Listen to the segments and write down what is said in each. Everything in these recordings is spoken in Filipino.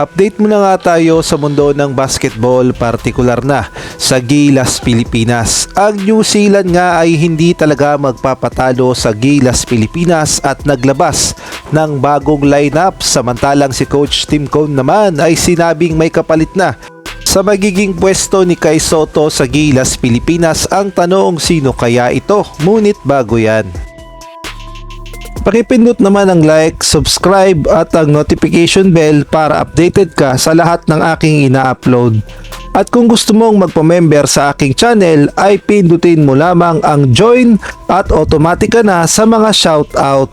Update muna nga tayo sa mundo ng basketball, partikular na sa Gilas Pilipinas. Ang New Zealand nga ay hindi talaga magpapatalo sa Gilas Pilipinas at naglabas ng bagong lineup, samantalang si Coach Tim Cone naman ay sinabing may kapalit na sa magiging pwesto ni Kai Sotto sa Gilas Pilipinas. Ang tanong, sino kaya ito? Ngunit bago yan, pakipindot naman ang like, subscribe at ang notification bell para updated ka sa lahat ng aking ina-upload. At kung gusto mong magpa-member sa aking channel ay pindutin mo lamang ang join at automatic ka na sa mga shoutout.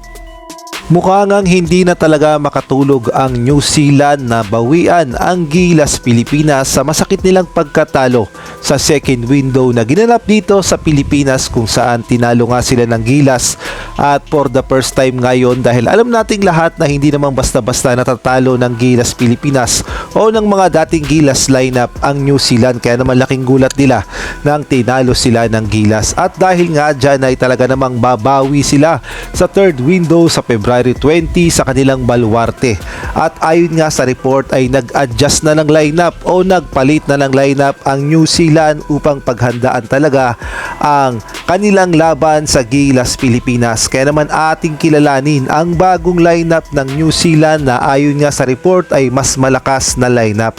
Mukha ngang hindi na talaga makatulog ang New Zealand na bawian ang Gilas Pilipinas sa masakit nilang pagkatalo sa second window na ginanap dito sa Pilipinas, kung saan tinalo nga sila ng Gilas at for the first time ngayon, dahil alam nating lahat na hindi namang basta-basta natatalo ng Gilas Pilipinas o ng mga dating Gilas lineup ang New Zealand, kaya naman laking gulat nila nang tinalo sila ng Gilas. At dahil nga dyan ay talaga namang babawi sila sa third window sa February 20 sa kanilang baluarte. At ayon nga sa report ay nag-adjust na ng lineup o nagpalit na ng lineup ang New Zealand upang paghandaan talaga ang kanilang laban sa Gilas Pilipinas. Kaya naman ating kilalanin ang bagong lineup ng New Zealand na ayon nga sa report ay mas malakas na lineup.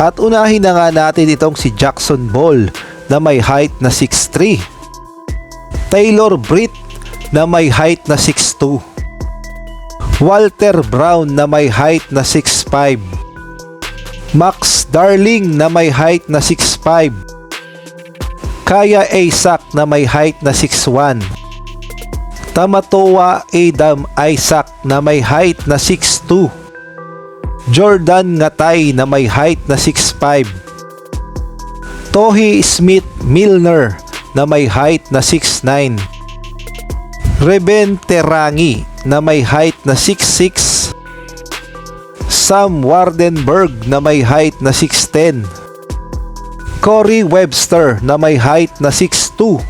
At unahin na nga natin itong si Jackson Ball na may height na 6'3", Taylor Britt na may height na 6'2", Walter Brown na may height na 6'5", Max Darling na may height na 6'5", Kaya Isaac na may height na 6'1", Tamatoa Adam Isaac na may height na 6'2", Jordan Ngatay na may height na 6'5", Tohi Smith Milner na may height na 6'9", Reben Terangi na may height na 6'6", Sam Wardenberg na may height na 6'10", Corey Webster na may height na 6'2",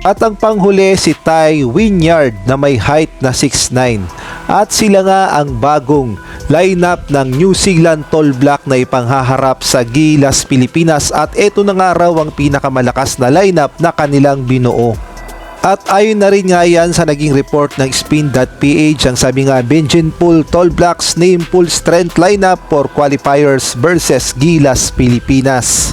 at ang panghuli si Ty Wynyard na may height na 6'9". At sila nga ang bagong lineup ng New Zealand Tall Black na ipanghaharap sa Gilas Pilipinas, at ito na nga raw ang pinakamalakas na lineup na kanilang binuo. At ayon na rin nga yan sa naging report ng Spin.ph, ang sabi nga, Benjamin Pool Tall Blacks name full strength lineup for qualifiers versus Gilas Pilipinas.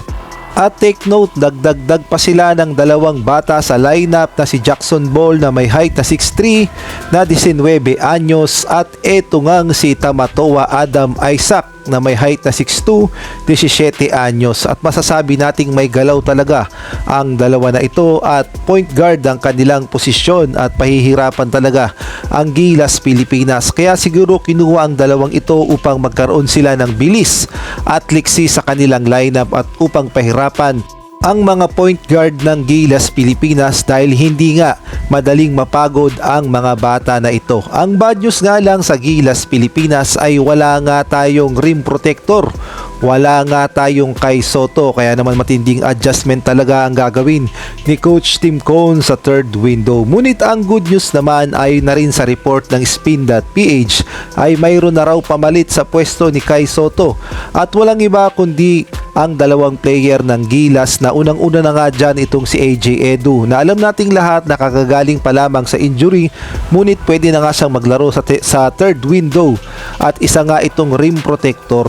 At take note, dagdagdag pa sila ng dalawang bata sa lineup na si Jackson Ball na may height na 6'3", na 19 anyos, at eto ngang si Tamatoa Adam Isaac na may height na 6'2", 17 anyos. At masasabi nating may galaw talaga ang dalawa na ito, at point guard ang kanilang posisyon, at pahihirapan talaga ang Gilas Pilipinas. Kaya siguro kinuha ang dalawang ito upang magkaroon sila ng bilis at liksi sa kanilang lineup at upang pahirapan ang mga point guard ng Gilas Pilipinas, dahil hindi nga madaling mapagod ang mga bata na ito. Ang bad news nga lang sa Gilas Pilipinas ay wala nga tayong rim protector, wala nga tayong Kai Sotto, kaya naman matinding adjustment talaga ang gagawin ni Coach Tim Cone sa third window. Ngunit ang good news naman ay na rin sa report ng Spin.ph ay mayroon na raw pamalit sa pwesto ni Kai Sotto, at walang iba kundi ang dalawang player ng Gilas na unang-una na nga dyan itong si AJ Edu, na alam nating lahat nakakagaling pa lamang sa injury, ngunit pwede na nga siyang maglaro sa third window, at isa nga itong rim protector.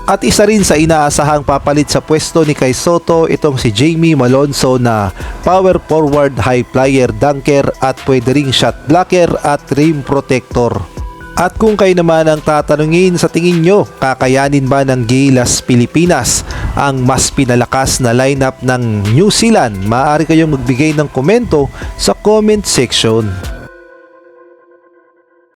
At isa rin sa inaasahang papalit sa pwesto ni Kai Sotto itong si Jamie Malonzo na power forward, high flyer, dunker, at pwede ring shot blocker at rim protector. At kung kayo naman ang tatanungin, sa tingin nyo, kakayanin ba ng Gilas Pilipinas ang mas pinalakas na lineup ng New Zealand? Maaari kayong magbigay ng komento sa comment section.